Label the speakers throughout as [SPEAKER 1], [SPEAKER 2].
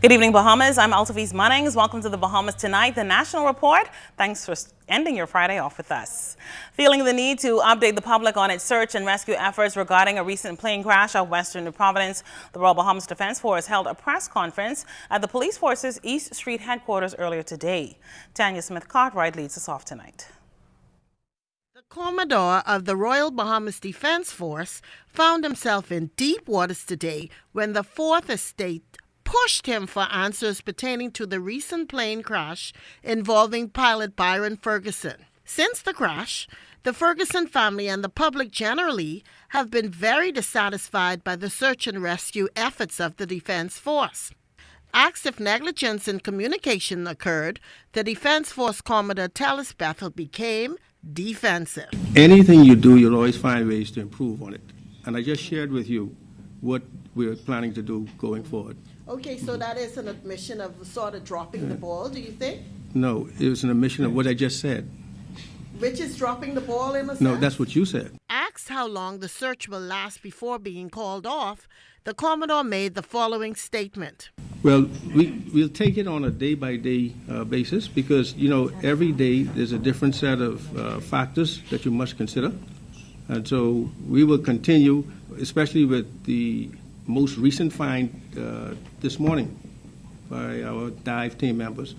[SPEAKER 1] Good evening, Bahamas. I'm Altaviz Munnings. Welcome to the Bahamas Tonight, the National Report. Thanks for ending your Friday off with us. Feeling the need to update the public on its search and rescue efforts regarding a recent plane crash off Western New Providence, the Royal Bahamas Defense Force held a press conference at the police force's East Street headquarters earlier today. Tanya Smith-Cartwright leads us off tonight.
[SPEAKER 2] The Commodore of the Royal Bahamas Defense Force found himself in deep waters today when the Fourth Estate pushed him for answers pertaining to the recent plane crash involving pilot Byron Ferguson. Since the crash, the Ferguson family and the public generally have been very dissatisfied by the search and rescue efforts of the Defense Force. Asked if negligence in communication occurred, the Defense Force Commodore Tellis Bethel became defensive.
[SPEAKER 3] Anything you do, you'll always find ways to improve on it. And I just shared with you what we're planning to do going forward.
[SPEAKER 2] Okay, so that is an admission of sort of dropping the ball, do you think?
[SPEAKER 3] No, it was an admission of what I just said.
[SPEAKER 2] Which is dropping the ball in a sense?
[SPEAKER 3] No, that's what you said.
[SPEAKER 2] Asked how long the search will last before being called off, the Commodore made the following statement.
[SPEAKER 3] Well, we'll take it on a day-by-day basis because, every day there's a different set of factors that you must consider. And so we will continue, especially with the most recent find this morning by our dive team members.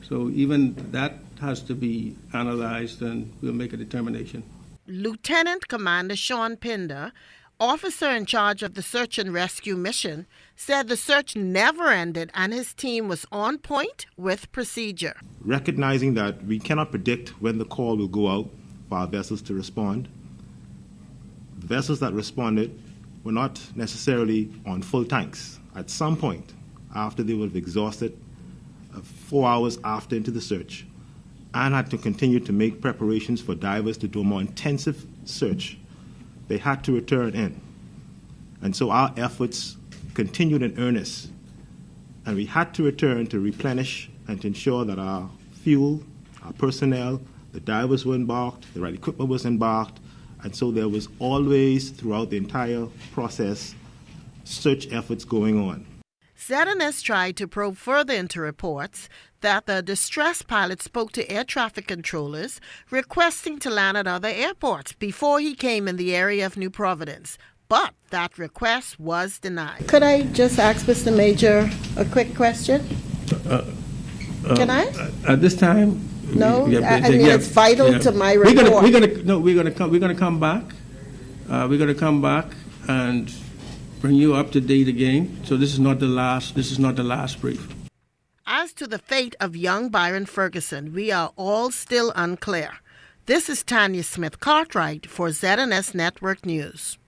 [SPEAKER 3] So even that has to be analyzed and we'll make a determination.
[SPEAKER 2] Lieutenant Commander Sean Pinder, officer in charge of the search and rescue mission, said the search never ended and his team was on point with procedure.
[SPEAKER 4] Recognizing that we cannot predict when the call will go out for our vessels to respond, the vessels that responded were not necessarily on full tanks. At some point, after they would have exhausted 4 hours after into the search, and had to continue to make preparations for divers to do a more intensive search, they had to return in. And so our efforts continued in earnest. And we had to return to replenish and to ensure that our fuel, our personnel, the divers were embarked, the right equipment was embarked, and so there was always, throughout the entire process, search efforts going on.
[SPEAKER 2] ZNS tried to probe further into reports that the distressed pilot spoke to air traffic controllers requesting to land at other airports before he came in the area of New Providence. But that request was denied. Could I just ask Mr. Major a quick question? Can I?
[SPEAKER 3] At this time?
[SPEAKER 2] No, it's vital to my report.
[SPEAKER 3] We're gonna come back. We're gonna come back and bring you up to date again. So this is not the last brief.
[SPEAKER 2] As to the fate of young Byron Ferguson, we are all still unclear. This is Tanya Smith-Cartwright for ZNS Network News.